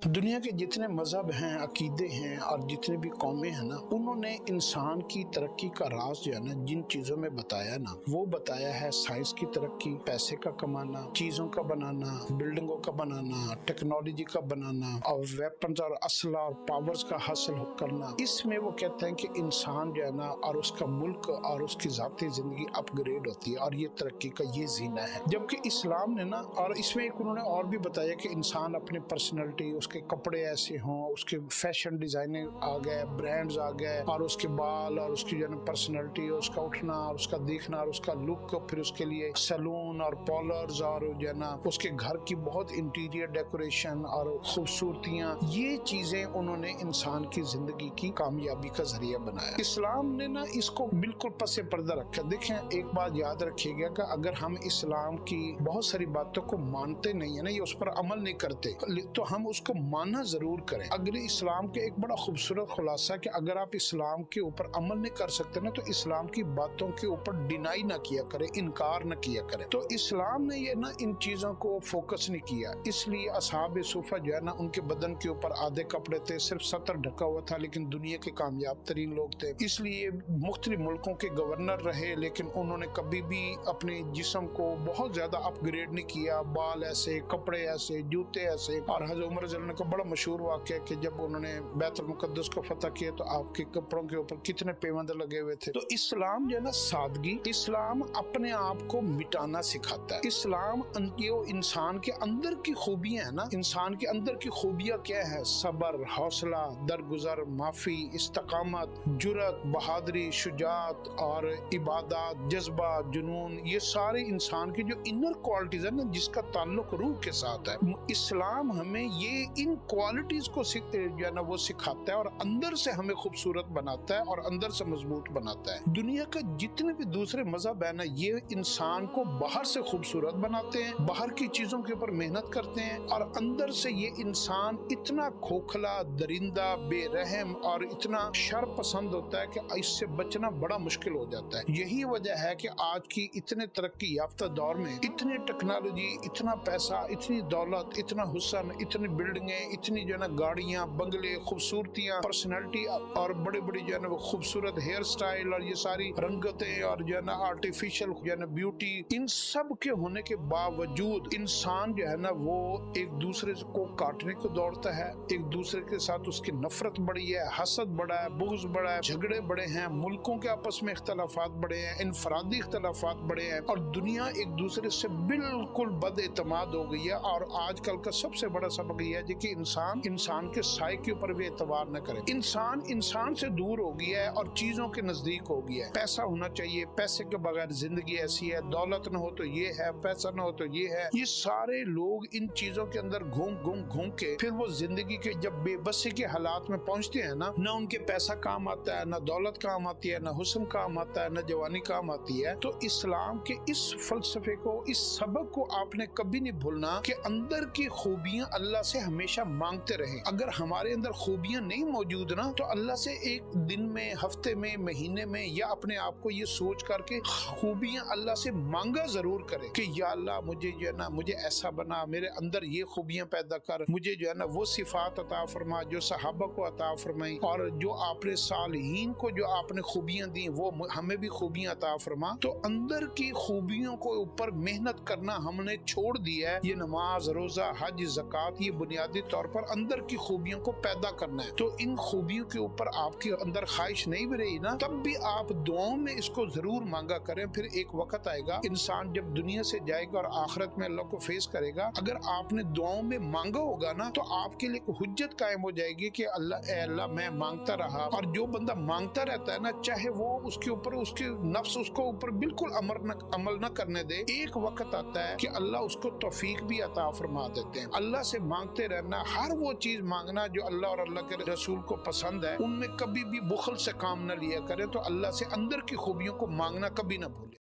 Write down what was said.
दुनिया के जितने मजहब हैं, अकीदे हैं और जितने भी कौमें हैं ना, उन्होंने इंसान की तरक्की का राज जो है ना, जिन चीजों में बताया ना, वो बताया है साइंस की तरक्की, पैसे का कमाना, चीजों का बनाना, बिल्डिंगों का बनाना, टेक्नोलॉजी का बनाना और वेपन्स और असला और पावर्स का हासिल करना। इसमें वो कहते हैं कि इंसान जो है ना और उसका मुल्क और उसकी जाती जिंदगी अपग्रेड होती है और ये तरक्की का ये जीना है। जबकि इस्लाम ने ना, और इसमें एक उन्होंने और भी बताया कि इंसान अपनी पर्सनैलिटी, उसके कपड़े ऐसे हों, उसके फैशन डिजाइनिंग आ गए, ब्रांड्स आ गए, और उसके बाल और उसकी जो पर्सनैलिटी, उसका उठना और उसका देखना और उसका लुक, फिर उसके लिए सैलून और पार्लर्स और जो है ना उसके घर की बहुत इंटीरियर डेकोरेशन और खूबसूरतियां, ये चीजें उन्होंने इंसान की जिंदगी की कामयाबी का जरिया बनाया। इस्लाम ने ना इसको बिल्कुल पसे पर्दा रखा। देखें, एक बात याद रखिएगा कि अगर हम इस्लाम की बहुत सारी बातों को मानते नहीं है ना, ये उस पर अमल नहीं करते, तो हम उसको मानना जरूर करें। अगर इस्लाम के एक बड़ा खूबसूरत खुलासा कि अगर आप इस्लाम के ऊपर अमल नहीं कर सकते ना, तो इस्लाम की बातों के ऊपर डिनाई ना किया करें, इनकार न किया करें। तो इस्लाम ने ये ना इन चीजों को फोकस नहीं किया, इसलिए असहाब सूफा जो है ना, उनके बदन के ऊपर आधे कपड़े थे, सिर्फ सतर ढका हुआ था, लेकिन दुनिया के कामयाब तरीन लोग थे। इसलिए मुख्तलिफ मुल्कों के गवर्नर रहे, लेकिन उन्होंने कभी भी अपने जिस्म को बहुत ज्यादा अपग्रेड नहीं किया। बाल ऐसे, कपड़े ऐसे, जूते ऐसे। और हज़रत उमर रज़ियल्लाहु का बड़ा मशहूर वाक़या कि जब उन्होंने बैतुल मुक़द्दस को फतह किया तो आपके कपड़ों के ऊपर कितने पेवंद लगे हुए थे। तो इस्लाम जो है ना सादगी, इस्लाम अपने आप को मिटाना सिखाता है। इस्लाम ये इंसान के अंदर की खूबियां है ना, इंसान के अंदर की खूबियां क्या है? सब्र, हौसला, दरगुजर, माफी, इस्तकामत, जुरत, बहादुरी, शुजात और इबादत, जज्बा, जुनून, ये सारे इंसान की जो इनर क्वालिटीज है ना, जिसका ताल्लुक रूह के साथ है। इस्लाम हमें ये इन क्वालिटीज को जो है ना वो सिखाता है और अंदर से हमें खूबसूरत बनाता है और अंदर से मजबूत बनाता है। दुनिया के जितने भी दूसरे मजहब है ना, ये इंसान को बाहर से खूबसूरत बनाते हैं, बाहर की चीजों के ऊपर मेहनत करते हैं, और अंदर से ये इंसान इतना खोखला, दरिंदा, बेरहम और इतना शर पसंद होता है कि इससे बचना बड़ा मुश्किल हो जाता है। यही वजह है कि आज की इतने तरक्की याफ्ता दौर में इतनी टेक्नोलॉजी, इतना पैसा, इतनी दौलत, इतना हुस्न, इतनी बिल्डिंगें, इतनी जो है ना गाड़ियां, बंगले, खूबसूरतियां, पर्सनैलिटी और बड़े बड़ी जो है ना वो खूबसूरत हेयर स्टाइल और ये सारी रंगतें और जो है ना आर्टिफिशियल जो है ना ब्यूटी, इन सब के होने के बावजूद इंसान जो है ना वो एक दूसरे को काटने को दौड़ता है, एक दूसरे के साथ उसकी नफरत बढ़ी है, हसद बढ़ा है, बुग़्ज़ बढ़ा है, झगड़े बढ़े हैं, मुल्कों के आपस में इख्तलाफात बढ़े हैं, इनफरादी इख्तलाफात बढ़े हैं, और दुनिया एक दूसरे से बिल्कुल बदएतमाद हो गई है। और आजकल का सबसे बड़ा सबक यह है कि इंसान के साय के ऊपर भी एतबार न करे। इंसान से दूर हो गया है और चीजों के नजदीक हो गया है। पैसा होना चाहिए, पैसे के बगैर जिंदगी ऐसी है, दौलत न हो तो ये है, पैसा न हो तो ये है। ये सारे लोग इन चीजों के अंदर घूम के फिर वो जिंदगी के जब बेबसी के हालात में पहुंचते हैं ना, न उनके पैसा काम आता है, न दौलत काम आती है, न हुस्न काम आता है, न जवानी काम आती है। तो इस्लाम के इस फलसफे को, इस सबक को आपने कभी नहीं भूलना कि अंदर की खूबियां अल्लाह से हमेशा मांगते रहे। अगर हमारे अंदर खूबियां नहीं मौजूद ना, तो अल्लाह से एक दिन में, हफ्ते में, महीने में, या अपने आप को ये सोच करके खूबियां अल्लाह से मांगा जरूर करे कि या अल्लाह मुझे जो है ना, मुझे ऐसा बना, मेरे अंदर ये खूबियां पैदा कर, मुझे जो है ना वो सिफात अता फरमा जो सहाबा को अता फरमाई, और जो आपने सालिहीन को जो आपने खूबियां दी वो हमें भी खूबियां अता फरमा। तो अंदर की खूबियों को ऊपर मेहनत करना हमने छोड़ दिया है। ये नमाज, रोजा, हज, ज़कात, ये बुनियादी तौर पर अंदर की खूबियों को पैदा करना है। तो इन खूबियों के ऊपर आपके अंदर ख्वाहिश नहीं भी रही ना, तब भी आप दुआओं में इसको जरूर मांगा करें। फिर एक वक्त आएगा, इंसान जब दुनिया से जाएगा और आखिरत में अल्लाह को फेस करेगा, अगर आपने दुआओं में मांगा होगा ना, तो आपके लिए हुज्जत कायम हो जाएगी कि अल्लाह मैं मांगता रहा। और जो बंदा मांगता रहता है ना, चाहे वो उसके ऊपर, उसके नफ्स उसको ऊपर बिल्कुल अमल न करने दे, एक वक्त आता है कि अल्लाह उसको तौफीक भी अता फरमा देते हैं। अल्लाह से मांगते रहना, हर वो चीज मांगना जो अल्लाह और अल्लाह के रसूल को पसंद है, उनमें कभी भी बुखल से काम न लिया करे। तो अल्लाह से अंदर की खूबियों को मांगना कभी न भूले।